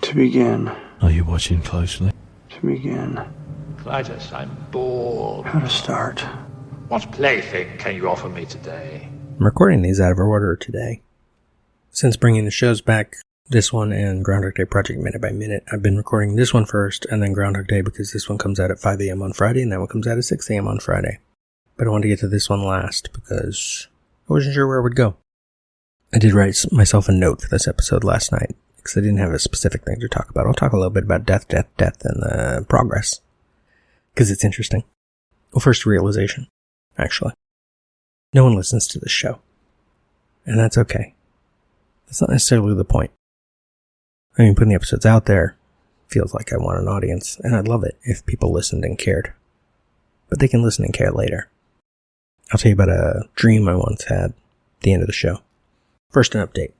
To begin. Are you watching closely? To begin. Clytus, I'm bored. How to start. What plaything can you offer me today? I'm recording these out of order today. Since bringing the shows back, this one and Groundhog Day Project Minute by Minute, I've been recording this one first and then Groundhog Day because this one comes out at 5 a.m. on Friday and that one comes out at 6 a.m. on Friday. But I wanted to get to this one last because I wasn't sure where it would go. I did write myself a note for this episode last night because I didn't have a specific thing to talk about. I'll talk a little bit about death, and the progress because it's interesting. Well, first realization, actually. No one listens to this show. And that's okay. That's not necessarily the point. I mean, putting the episodes out there feels like I want an audience, and I'd love it if people listened and cared. But they can listen and care later. I'll tell you about a dream I once had at the end of the show. First an update.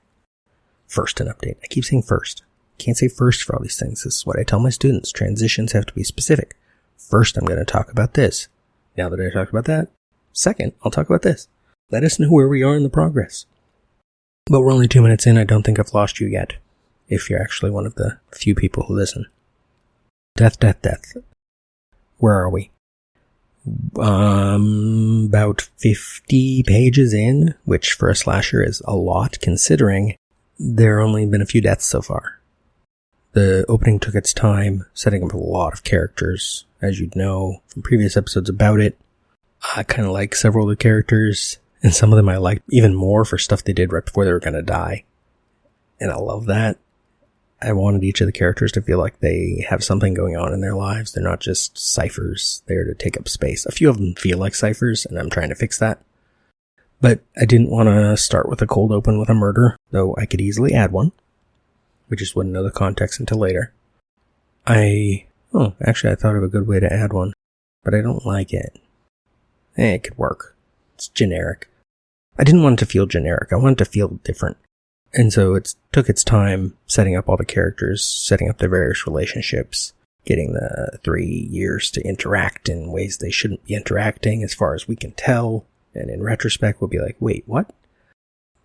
I keep saying first. Can't say first for all these things. This is what I tell my students. Transitions have to be specific. First, I'm going to talk about this. Now that I talked about that, second, I'll talk about this. Let us know where we are in the progress. But we're only 2 minutes in. I don't think I've lost you yet. If you're actually one of the few people who listen. Death. Where are we? About 50 pages in, which for a slasher is a lot, considering there have only been a few deaths so far. The opening took its time, setting up a lot of characters, as you'd know from previous episodes about it. I kind of like several of the characters, and some of them I liked even more for stuff they did right before they were going to die. And I love that. I wanted each of the characters to feel like they have something going on in their lives. They're not just ciphers there to take up space. A few of them feel like ciphers, and I'm trying to fix that. But I didn't want to start with a cold open with a murder, though I could easily add one. We just wouldn't know the context until later. Actually I thought of a good way to add one, but I don't like it. It could work. It's generic. I didn't want it to feel generic. I wanted it to feel different. And so it took its time setting up all the characters, setting up their various relationships, getting the 3 years to interact in ways they shouldn't be interacting as far as we can tell. And in retrospect, we'll be like, wait, what?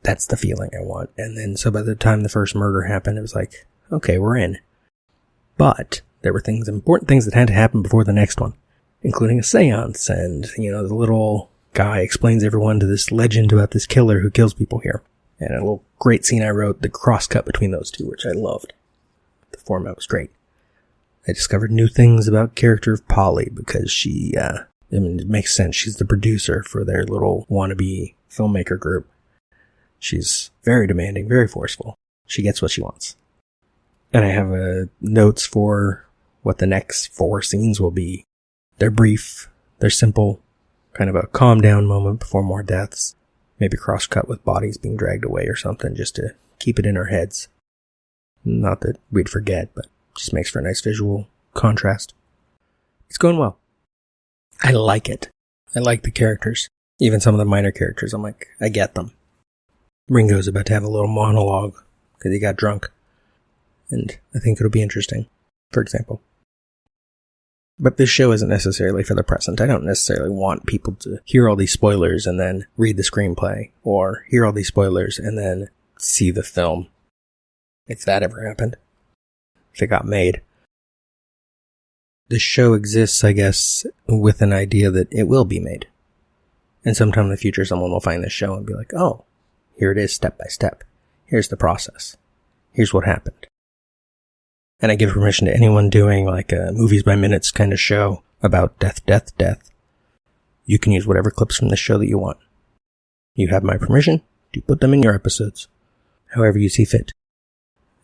That's the feeling I want. And then so by the time the first murder happened, it was like, okay, we're in. But there were important things that had to happen before the next one, including a seance. And, the little guy explains everyone to this legend about this killer who kills people here. And a little great scene I wrote, the cross-cut between those two, which I loved. The format was great. I discovered new things about character of Polly, because she, it makes sense. She's the producer for their little wannabe filmmaker group. She's very demanding, very forceful. She gets what she wants. And I have notes for what the next 4 scenes will be. They're brief, they're simple, kind of a calm down moment before more deaths. Maybe cross-cut with bodies being dragged away or something, just to keep it in our heads. Not that we'd forget, but just makes for a nice visual contrast. It's going well. I like it. I like the characters. Even some of the minor characters, I'm like, I get them. Ringo's about to have a little monologue, because he got drunk. And I think it'll be interesting, for example. But this show isn't necessarily for the present. I don't necessarily want people to hear all these spoilers and then read the screenplay, or hear all these spoilers and then see the film. If that ever happened. If it got made. The show exists, I guess, with an idea that it will be made. And sometime in the future someone will find this show and be like, oh, here it is step by step. Here's the process. Here's what happened. And I give permission to anyone doing like a movies by minutes kind of show about death. You can use whatever clips from the show that you want. You have my permission to put them in your episodes, however you see fit.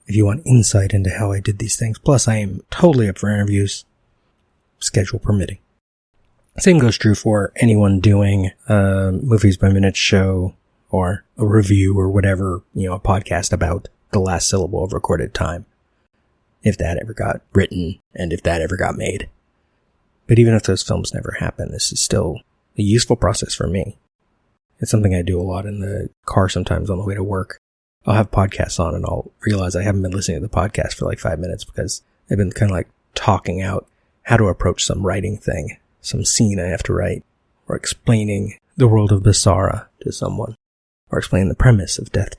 If you want insight into how I did these things, plus I am totally up for interviews, schedule permitting. Same goes true for anyone doing a movies by minutes show or a review or whatever, a podcast about the last syllable of recorded time. If that ever got written, and if that ever got made. But even if those films never happen, this is still a useful process for me. It's something I do a lot in the car sometimes on the way to work. I'll have podcasts on and I'll realize I haven't been listening to the podcast for like 5 minutes because I've been kind of like talking out how to approach some writing thing, some scene I have to write, or explaining the world of Basara to someone, or explaining the premise of death.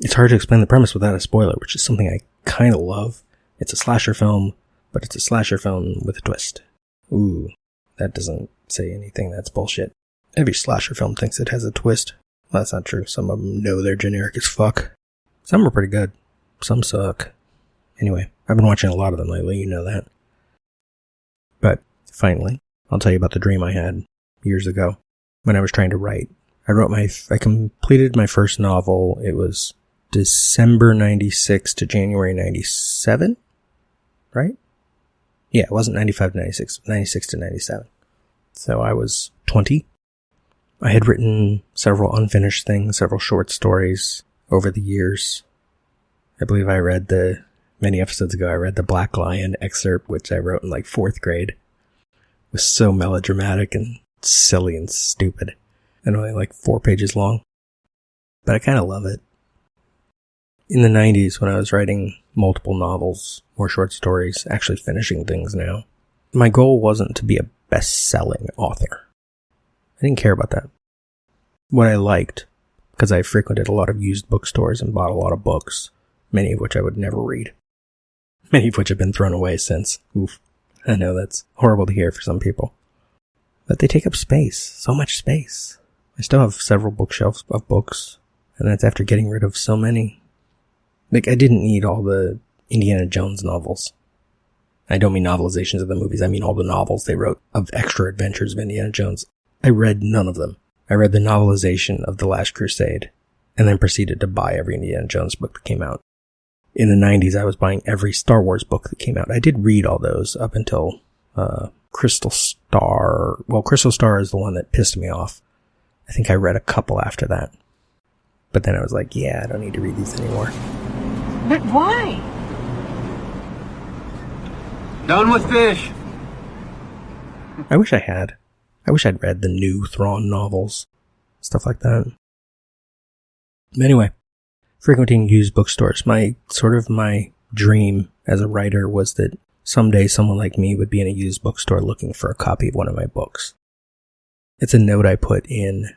It's hard to explain the premise without a spoiler, which is something I kind of love. It's a slasher film, but it's a slasher film with a twist. Ooh, that doesn't say anything. That's bullshit. Every slasher film thinks it has a twist. Well, that's not true. Some of them know they're generic as fuck. Some are pretty good. Some suck. Anyway, I've been watching a lot of them lately, you know that. But, finally, I'll tell you about the dream I had years ago when I was trying to write. I completed my first novel. It was December 96 to January 97, right? Yeah, it wasn't 95 to 96, 96 to 97. So I was 20. I had written several unfinished things, several short stories over the years. I believe many episodes ago, I read the Black Lion excerpt, which I wrote in like 4th grade. It was so melodramatic and silly and stupid, and only like 4 pages long. But I kind of love it. In the 90s, when I was writing multiple novels, more short stories, actually finishing things now, my goal wasn't to be a best-selling author. I didn't care about that. What I liked, because I frequented a lot of used bookstores and bought a lot of books, many of which I would never read. Many of which have been thrown away since. Oof. I know that's horrible to hear for some people. But they take up space. So much space. I still have several bookshelves of books, and that's after getting rid of so many. Like, I didn't need all the Indiana Jones novels. I don't mean novelizations of the movies. I mean all the novels they wrote of extra adventures of Indiana Jones. I read none of them. I read the novelization of The Last Crusade, and then proceeded to buy every Indiana Jones book that came out. In the 90s, I was buying every Star Wars book that came out. I did read all those up until Crystal Star. Well, Crystal Star is the one that pissed me off. I think I read a couple after that. But then I was like, yeah, I don't need to read these anymore. But why? Done with fish. I wish I had. I wish I'd read the new Thrawn novels. Stuff like that. But anyway, frequenting used bookstores. My dream as a writer was that someday someone like me would be in a used bookstore looking for a copy of one of my books. It's a note I put in,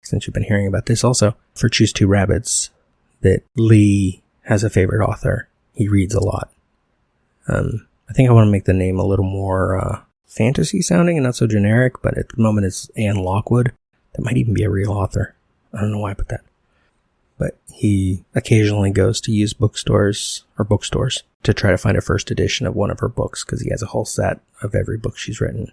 since you've been hearing about this also, for Choose Two Rabbits, that Lee has a favorite author. He reads a lot. I think I want to make the name a little more fantasy sounding and not so generic, but at the moment it's Anne Lockwood. That might even be a real author. I don't know why I put that. But he occasionally goes to used bookstores to try to find a first edition of one of her books, because he has a whole set of every book she's written.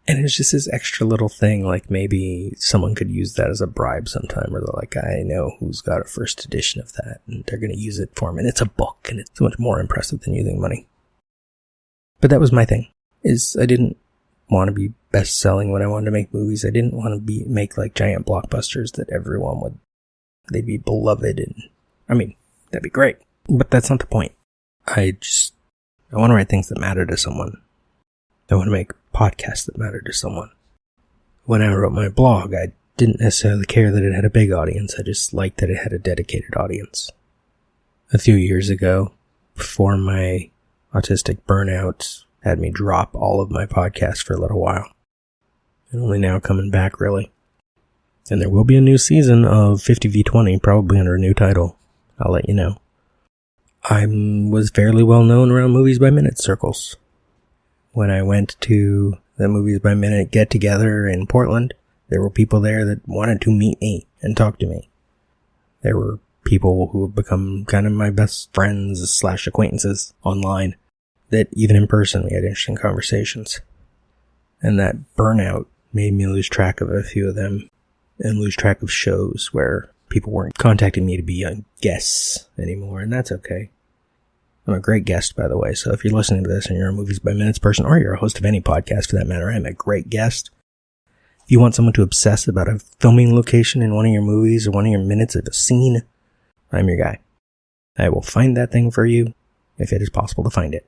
And it's just this extra little thing, like maybe someone could use that as a bribe sometime, where they're like, I know who's got a first edition of that, and they're going to use it for him. And it's a book, and it's so much more impressive than using money. But that was my thing, is I didn't want to be best-selling when I wanted to make movies. I didn't want to make like giant blockbusters that everyone would, they'd be beloved, and I mean, that'd be great. But that's not the point. I want to write things that matter to someone. I want to make podcasts that matter to someone. When I wrote my blog, I didn't necessarily care that it had a big audience. I just liked that it had a dedicated audience. A few years ago, before my autistic burnout had me drop all of my podcasts for a little while. And only now coming back, really. And there will be a new season of 50v20, probably under a new title. I'll let you know. I was fairly well known around Movies by Minute circles. When I went to the Movies by Minute get-together in Portland, there were people there that wanted to meet me and talk to me. There were people who have become kind of my best friends / acquaintances online, that even in person we had interesting conversations. And that burnout made me lose track of a few of them, and lose track of shows where people weren't contacting me to be guests anymore, and that's okay. I'm a great guest, by the way, so if you're listening to this and you're a Movies by Minutes person, or you're a host of any podcast for that matter, I'm a great guest. If you want someone to obsess about a filming location in one of your movies or one of your minutes of a scene, I'm your guy. I will find that thing for you, if it is possible to find it.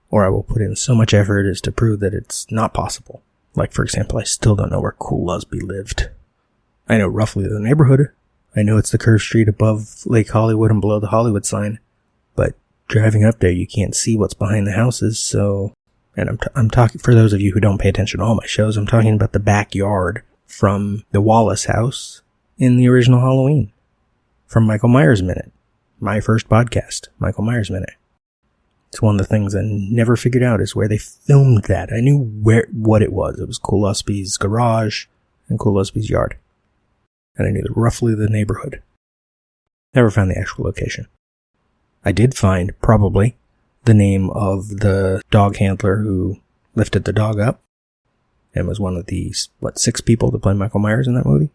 Or I will put in so much effort as to prove that it's not possible. Like, for example, I still don't know where Cool Lusby lived. I know roughly the neighborhood. I know it's the curved street above Lake Hollywood and below the Hollywood sign. But driving up there, you can't see what's behind the houses, so... And I'm talking, for those of you who don't pay attention to all my shows, I'm talking about the backyard from the Wallace house in the original Halloween. From Michael Myers Minute. my first podcast, Michael Myers Minute. It's one of the things I never figured out is where they filmed that. I knew what it was. It was Gillespie's garage and Gillespie's yard. And I knew roughly the neighborhood. Never found the actual location. I did find, probably, the name of the dog handler who lifted the dog up and was one of the, 6 people to play Michael Myers in that movie?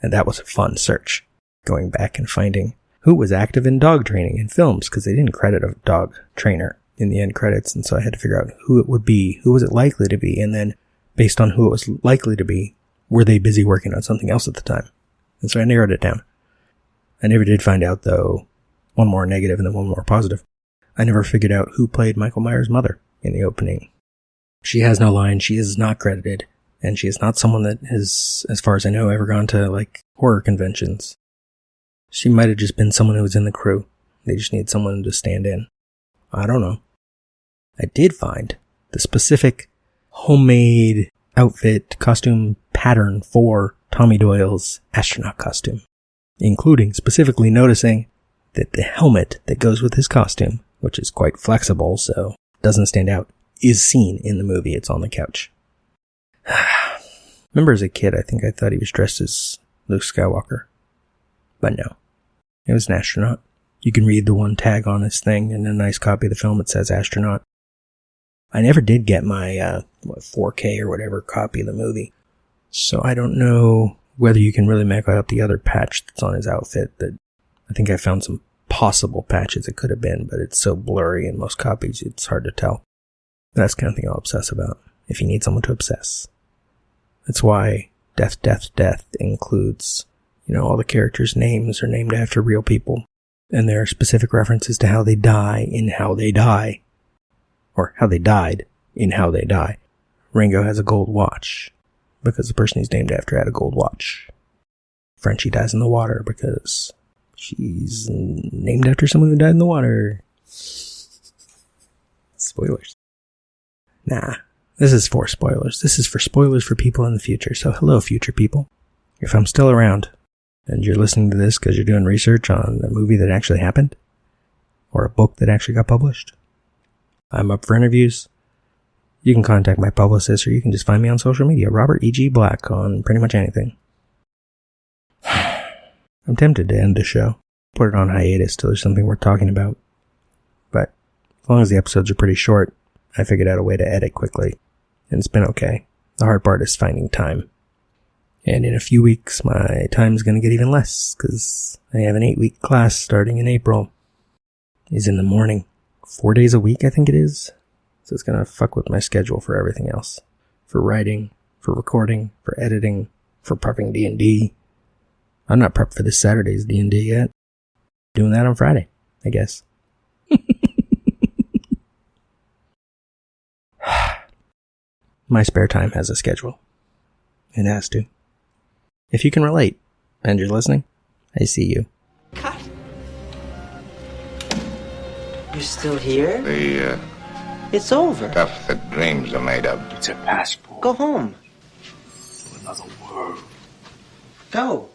And that was a fun search, going back and finding who was active in dog training in films, because they didn't credit a dog trainer in the end credits, and so I had to figure out who it would be, who was it likely to be, and then, based on who it was likely to be, were they busy working on something else at the time? And so I narrowed it down. I never did find out, though, one more negative and then one more positive. I never figured out who played Michael Myers' mother in the opening. She has no line, she is not credited, and she is not someone that has, as far as I know, ever gone to, horror conventions. She might have just been someone who was in the crew. They just need someone to stand in. I don't know. I did find the specific homemade outfit costume pattern for Tommy Doyle's astronaut costume, including specifically noticing that the helmet that goes with his costume, which is quite flexible so doesn't stand out, is seen in the movie. It's on the couch. Remember as a kid, I think I thought he was dressed as Luke Skywalker. But no. It was an astronaut. You can read the one tag on his thing, and a nice copy of the film it says astronaut. I never did get my 4K or whatever copy of the movie, so I don't know whether you can really make out the other patch that's on his outfit. That I think I found some possible patches it could have been, but it's so blurry in most copies it's hard to tell. That's the kind of thing I'll obsess about, if you need someone to obsess. That's why Death, Death, Death includes, all the characters' names are named after real people, and there are specific references to how they die in How They Die. Or how they died in How They Die. Ringo has a gold watch, because the person he's named after had a gold watch. Frenchie dies in the water because she's named after someone who died in the water. Spoilers. Nah, this is for spoilers. This is for spoilers for people in the future, so hello future people. If I'm still around, and you're listening to this because you're doing research on a movie that actually happened, or a book that actually got published, I'm up for interviews. You can contact my publicist, or you can just find me on social media, Robert E.G. Black, on pretty much anything. I'm tempted to end the show, put it on hiatus till there's something worth talking about. But as long as the episodes are pretty short, I figured out a way to edit quickly, and it's been okay. The hard part is finding time. And in a few weeks, my time's going to get even less, because I have an 8-week class starting in April. It's in the morning. 4 days a week, I think it is. So it's going to fuck with my schedule for everything else. For writing, for recording, for editing, for prepping D&D. I'm not prepped for this Saturday's D&D yet. Doing that on Friday, I guess. My spare time has a schedule. It has to. If you can relate, and you're listening, I see you. Cut. You're still here? It's over. Stuff that dreams are made of. It's a passport Go home. to another world. Go.